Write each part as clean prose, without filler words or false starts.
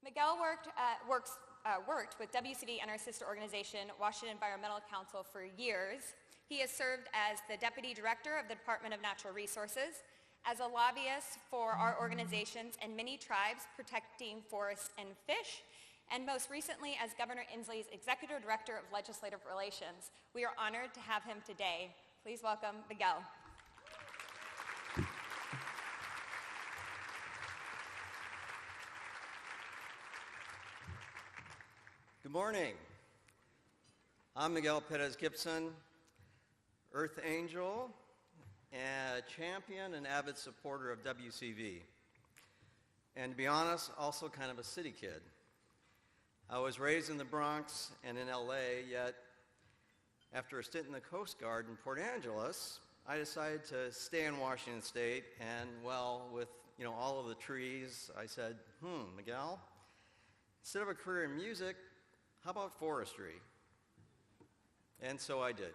Miguel worked with WCV and our sister organization, Washington Environmental Council, for years. He has served as the Deputy Director of the Department of Natural Resources, as a lobbyist for our organizations and many tribes protecting forests and fish, and most recently as Governor Inslee's Executive Director of Legislative Relations. We are honored to have him today. Please welcome Miguel. Good morning. I'm Miguel Perez-Gibson, Earth Angel, and a champion and avid supporter of WCV. And to be honest, also kind of a city kid. I was raised in the Bronx and in LA, yet after a stint in the Coast Guard in Port Angeles, I decided to stay in Washington State, and well, with all of the trees, I said, Miguel, instead of a career in music, how about forestry? And so I did.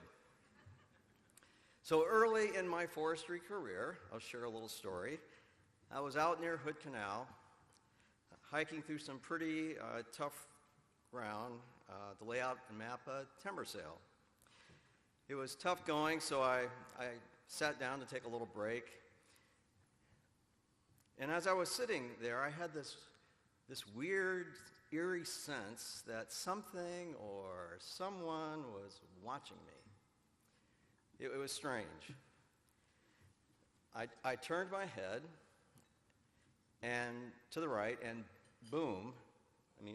So early in my forestry career, I'll share a little story. I was out near Hood Canal, hiking through some pretty tough ground to lay out and map a timber sale. It was tough going, so I sat down to take a little break. And as I was sitting there, I had this weird, eerie sense that something or someone was watching me. It was strange. I turned my head and to the right, and boom,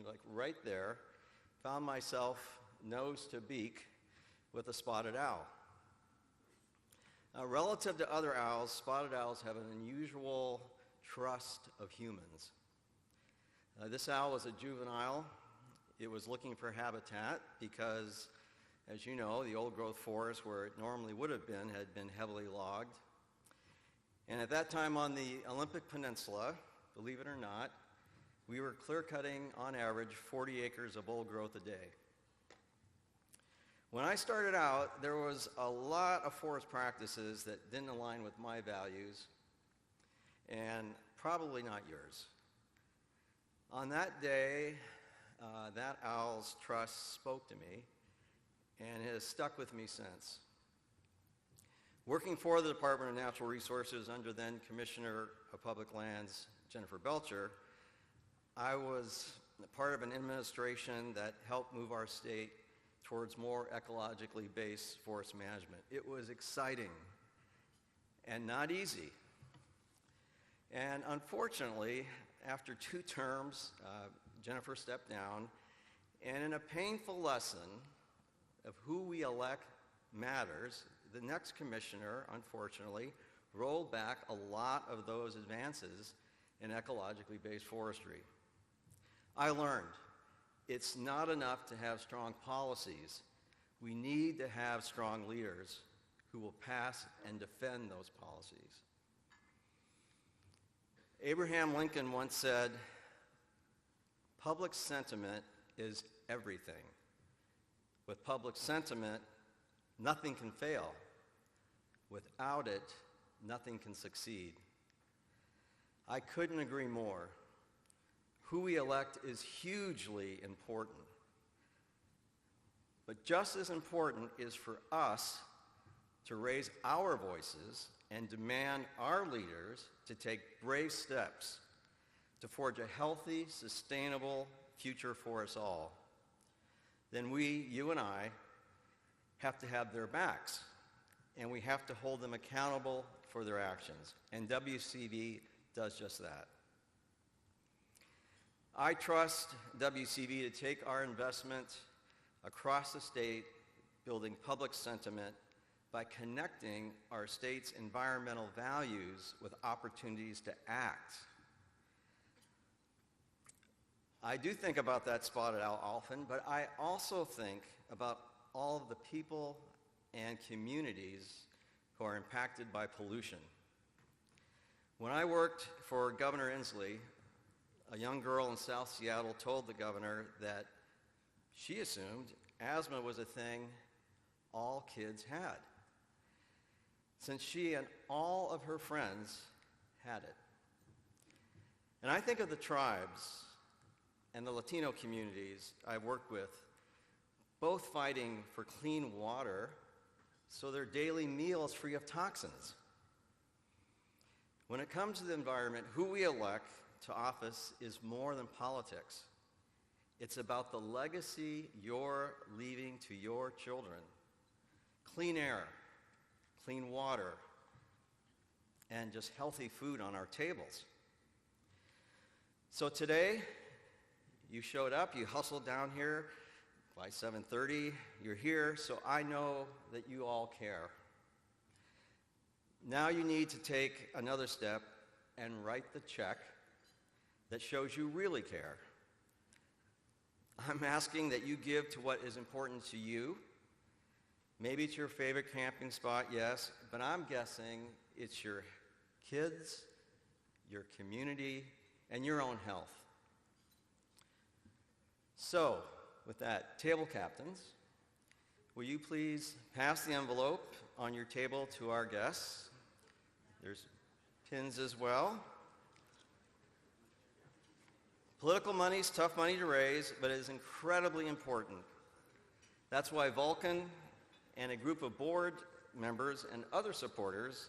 like right there, found myself nose to beak with a spotted owl. Now, relative to other owls, spotted owls have an unusual trust of humans. This owl was a juvenile. It was looking for habitat because, as you know, the old-growth forest where it normally would have been had been heavily logged. And at that time on the Olympic Peninsula, believe it or not, we were clear-cutting, on average, 40 acres of old growth a day. When I started out, there was a lot of forest practices that didn't align with my values, and probably not yours. On that day, that owl's trust spoke to me, and it has stuck with me since. Working for the Department of Natural Resources under then Commissioner of Public Lands, Jennifer Belcher, I was part of an administration that helped move our state towards more ecologically based forest management. It was exciting and not easy. And unfortunately, after 2 terms, Jennifer stepped down, and in a painful lesson of who we elect matters, the next commissioner, unfortunately, rolled back a lot of those advances in ecologically based forestry. I learned it's not enough to have strong policies. We need to have strong leaders who will pass and defend those policies. Abraham Lincoln once said, "Public sentiment is everything. With public sentiment, nothing can fail. Without it, nothing can succeed." I couldn't agree more. Who we elect is hugely important. But just as important is for us to raise our voices and demand our leaders to take brave steps to forge a healthy, sustainable future for us all. Then we, you and I, have to have their backs, and we have to hold them accountable for their actions. And WCV does just that. I trust WCV to take our investment across the state, building public sentiment by connecting our state's environmental values with opportunities to act. I do think about that spotted owl often, but I also think about all of the people and communities who are impacted by pollution. When I worked for Governor Inslee, a young girl in South Seattle told the governor that she assumed asthma was a thing all kids had, since she and all of her friends had it. And I think of the tribes and the Latino communities I've worked with, both fighting for clean water so their daily meal is free of toxins. When it comes to the environment, who we elect to office is more than politics. It's about the legacy you're leaving to your children. Clean air, clean water, and just healthy food on our tables. So today, you showed up, you hustled down here. By 7:30, you're here, so I know that you all care. Now you need to take another step and write the check that shows you really care. I'm asking that you give to what is important to you. Maybe it's your favorite camping spot, yes, but I'm guessing it's your kids, your community, and your own health. So, with that, table captains, will you please pass the envelope on your table to our guests? There's pins as well. Political money is tough money to raise, but it is incredibly important. That's why Vulcan and a group of board members and other supporters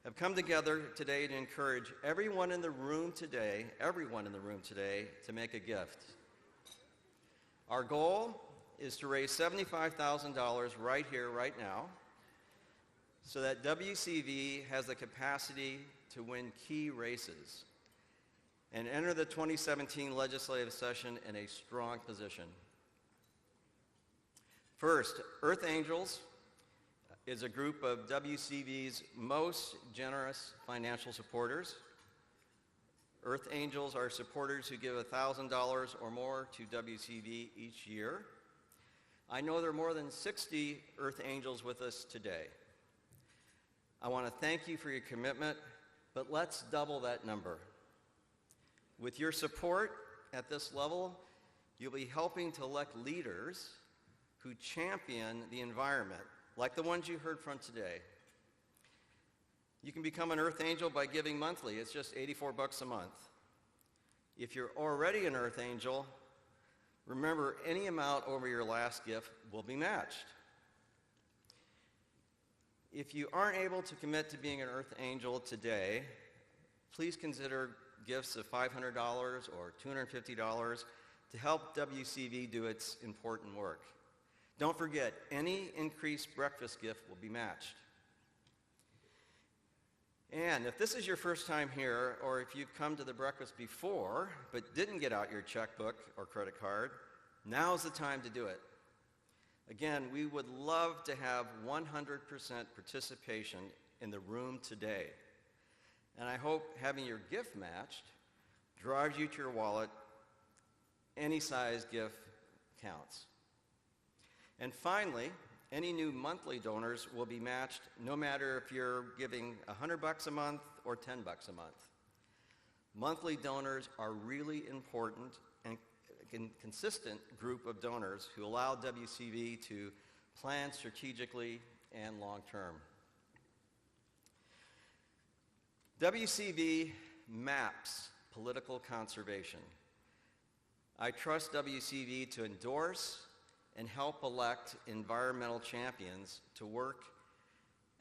have come together today to encourage everyone in the room today to make a gift. Our goal is to raise $75,000 right here, right now, so that WCV has the capacity to win key races and enter the 2017 legislative session in a strong position. First, Earth Angels is a group of WCV's most generous financial supporters. Earth Angels are supporters who give $1,000 or more to WCV each year. I know there are more than 60 Earth Angels with us today. I want to thank you for your commitment, but let's double that number. With your support at this level, you'll be helping to elect leaders who champion the environment, like the ones you heard from today. You can become an Earth Angel by giving monthly. It's just $84 a month. If you're already an Earth Angel, remember any amount over your last gift will be matched. If you aren't able to commit to being an Earth Angel today, please consider gifts of $500 or $250 to help WCV do its important work. Don't forget, any increased breakfast gift will be matched. And if this is your first time here, or if you've come to the breakfast before but didn't get out your checkbook or credit card, now's the time to do it. Again, we would love to have 100% participation in the room today. And I hope having your gift matched drives you to your wallet. Any size gift counts. And finally, any new monthly donors will be matched no matter if you're giving $100 a month or $10 a month. Monthly donors are really important and a consistent group of donors who allow WCV to plan strategically and long-term. WCV maps political conservation. I trust WCV to endorse and help elect environmental champions to work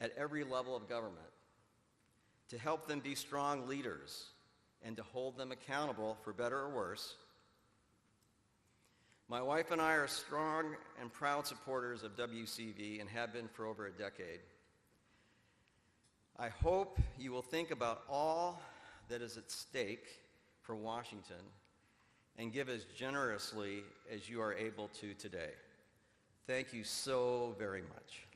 at every level of government, to help them be strong leaders, and to hold them accountable for better or worse. My wife and I are strong and proud supporters of WCV and have been for over a decade. I hope you will think about all that is at stake for Washington and give as generously as you are able to today. Thank you so very much.